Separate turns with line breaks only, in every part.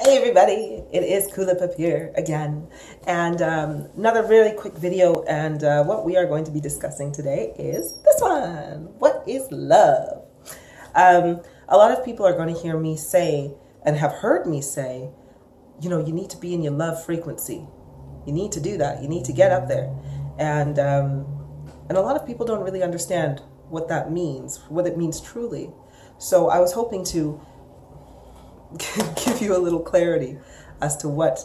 Hey everybody, it is Kulipup here again, and another really quick video, and what we are going to be discussing today is this one. What is love? A lot of people are going to hear me say, and have heard me say, you need to be in your love frequency. You need to do that. You need to get up there. And a lot of people don't really understand what that means, what it means truly. So I was hoping to give you a little clarity as to what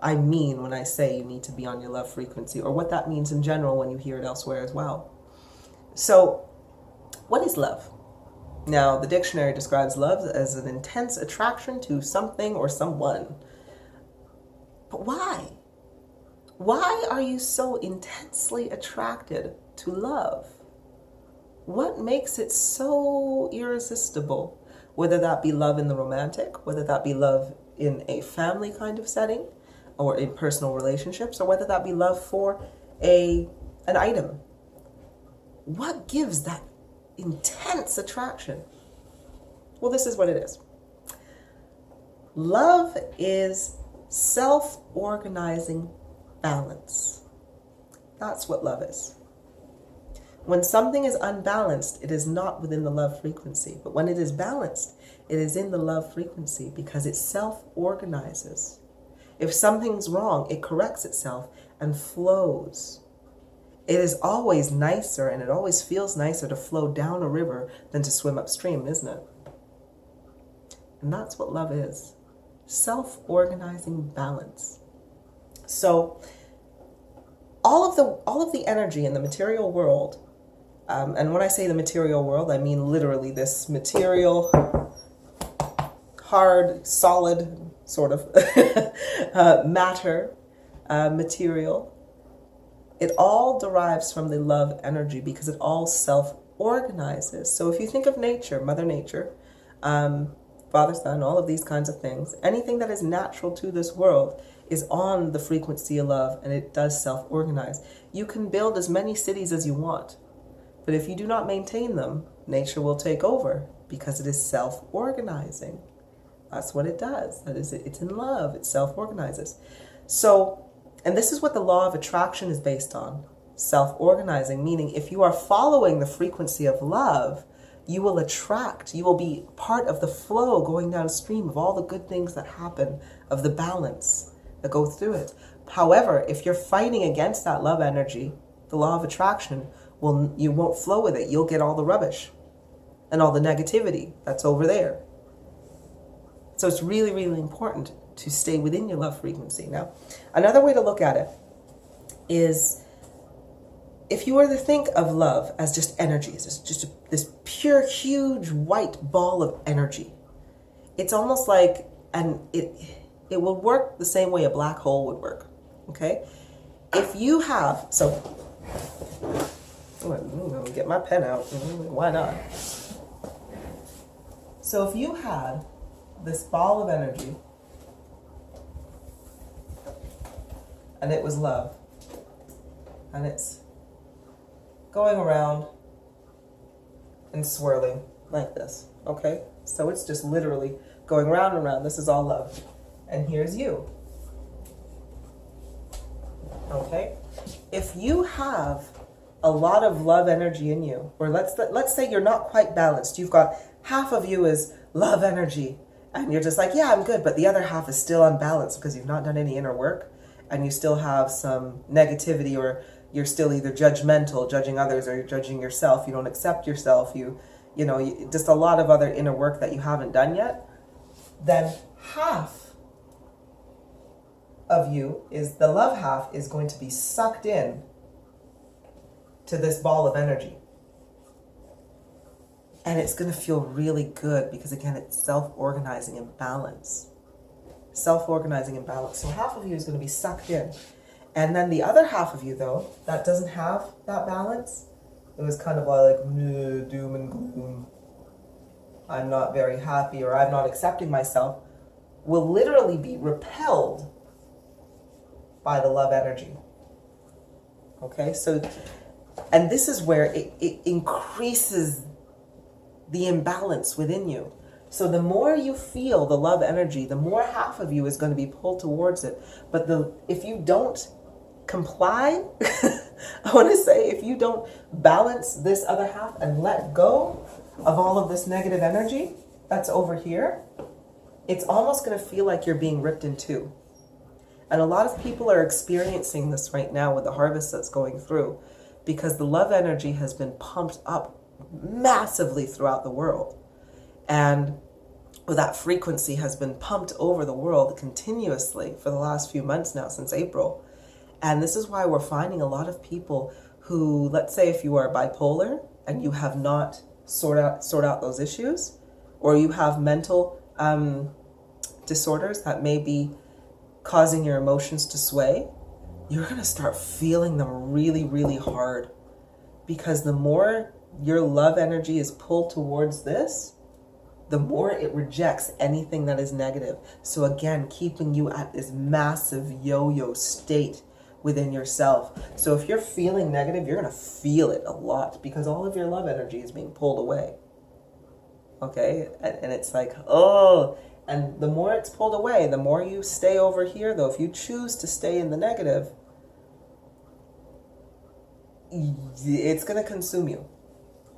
I mean when I say you need to be on your love frequency, or what that means in general when you hear it elsewhere as well. So, what is love? Now, the dictionary describes love as an intense attraction to something or someone. But why? Why are you so intensely attracted to love? What makes it so irresistible? Whether that be love in the romantic, whether that be love in a family kind of setting, or in personal relationships, or whether that be love for an item. What gives that intense attraction? Well, this is what it is. Love is self-organizing balance. That's what love is. When something is unbalanced, it is not within the love frequency. But when it is balanced, it is in the love frequency because it self-organizes. If something's wrong, it corrects itself and flows. It is always nicer, and it always feels nicer to flow down a river than to swim upstream, isn't it? And that's what love is. Self-organizing balance. So all of the energy in the material world, and when I say the material world, I mean literally this material, hard, solid sort of matter, material. It all derives from the love energy because it all self-organizes. So if you think of nature, Mother Nature, Father, Son, all of these kinds of things, anything that is natural to this world is on the frequency of love, and it does self-organize. You can build as many cities as you want, but if you do not maintain them, nature will take over because it is self-organizing. That's what it does. That is, it's in love. It self-organizes. So, and this is what the law of attraction is based on. Self-organizing, meaning if you are following the frequency of love, you will attract, you will be part of the flow going downstream of all the good things that happen, of the balance that go through it. However, if you're fighting against that love energy, the law of attraction, you won't flow with it. You'll get all the rubbish and all the negativity that's over there. So it's really, really important to stay within your love frequency. Now, another way to look at it is, if you were to think of love as just energy, it's just this pure, huge white ball of energy. It's almost like, and it will work the same way a black hole would work, okay? If you have, so, I'm gonna get my pen out, why not? So if you had this ball of energy, and it was love, and it's going around and swirling like this, okay? So it's just literally going round and round. This is all love. And here's you. Okay? If you have a lot of love energy in you, or let's say you're not quite balanced. You've got half of you is love energy, and you're just like, yeah, I'm good, but the other half is still unbalanced because you've not done any inner work, and you still have some negativity, or you're still either judgmental, judging others, or you're judging yourself. You don't accept yourself. Just a lot of other inner work that you haven't done yet. Then half of you is the love half is going to be sucked in to this ball of energy. And it's going to feel really good because, again, it's self-organizing in balance. Self-organizing in balance. So half of you is going to be sucked in. And then the other half of you, though, that doesn't have that balance, it was kind of like doom and gloom. I'm not very happy, or I'm not accepting myself, will literally be repelled by the love energy. Okay, so, and this is where it increases the imbalance within you. So the more you feel the love energy, the more half of you is going to be pulled towards it. But if you don't comply, I want to say, if you don't balance this other half and let go of all of this negative energy that's over here, it's almost going to feel like you're being ripped in two. And a lot of people are experiencing this right now with the harvest that's going through, because the love energy has been pumped up massively throughout the world. And that frequency has been pumped over the world continuously for the last few months now, since April. And this is why we're finding a lot of people who, let's say if you are bipolar and you have not sort out those issues, or you have mental disorders that may be causing your emotions to sway, you're going to start feeling them really, really hard. Because the more your love energy is pulled towards this, the more it rejects anything that is negative. So again, keeping you at this massive yo-yo state within yourself. So if you're feeling negative, you're going to feel it a lot, because all of your love energy is being pulled away. Okay? And it's like, oh, and the more it's pulled away, the more you stay over here, though. If you choose to stay in the negative, it's going to consume you.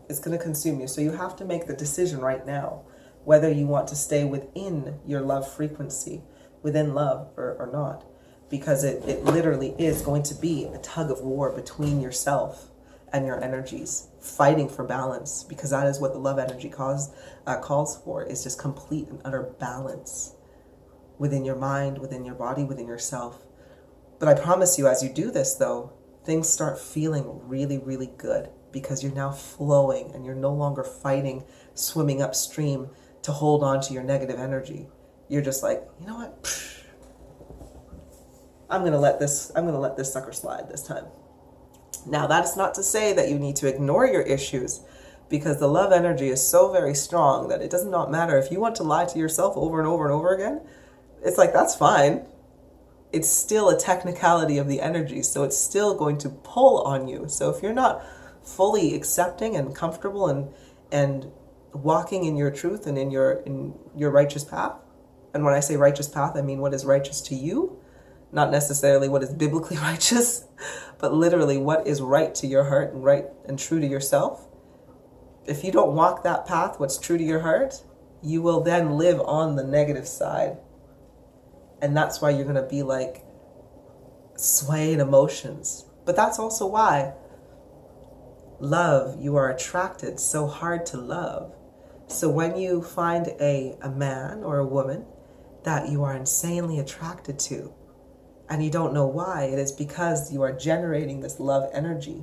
It's going to consume you. So you have to make the decision right now whether you want to stay within your love frequency, within love or not. Because it literally is going to be a tug of war between yourself and your energies, fighting for balance, because that is what the love energy calls for, is just complete and utter balance within your mind, within your body, within yourself. But I promise you, as you do this, though, things start feeling really, really good, because you're now flowing and you're no longer fighting, swimming upstream to hold on to your negative energy. You're just like, you know what? Psh, I'm gonna let this sucker slide this time. Now, that's not to say that you need to ignore your issues, because the love energy is so very strong that it does not matter. If you want to lie to yourself over and over and over again, it's like, that's fine. It's still a technicality of the energy, so it's still going to pull on you. So if you're not fully accepting and comfortable and walking in your truth and in your righteous path, and when I say righteous path, I mean what is righteous to you, not necessarily what is biblically righteous, but literally what is right to your heart and right and true to yourself. If you don't walk that path, what's true to your heart, you will then live on the negative side. And that's why you're going to be like swaying emotions. But that's also why love, you are attracted so hard to love. So when you find a man or a woman that you are insanely attracted to, and you don't know why, it is because you are generating this love energy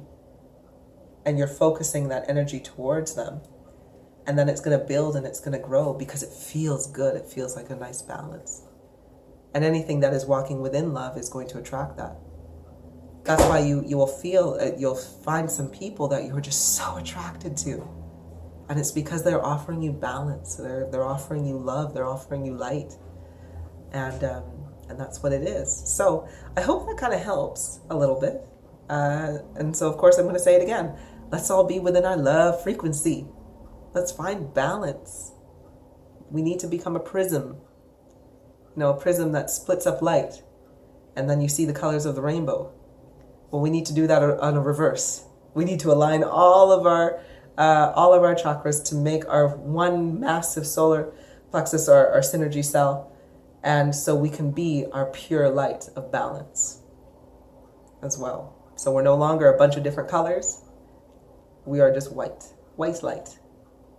and you're focusing that energy towards them. And then it's going to build and it's going to grow because it feels good. It feels like a nice balance. And anything that is walking within love is going to attract that. That's why you will feel, you'll find some people that you're just so attracted to. And it's because they're offering you balance. They're offering you love. They're offering you light. And that's what it is. So I hope that kind of helps a little bit. And so, of course, I'm going to say it again. Let's all be within our love frequency. Let's find balance. We need to become a prism. You know, a prism that splits up light. And then you see the colors of the rainbow. Well, we need to do that on a reverse. We need to align all of our chakras to make our one massive solar plexus, our synergy cell. And so we can be our pure light of balance as well. So we're no longer a bunch of different colors. We are just white light,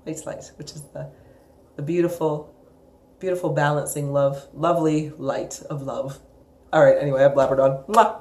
which is the beautiful, beautiful balancing lovely light of love. All right, anyway, I've blabbered on. Mwah!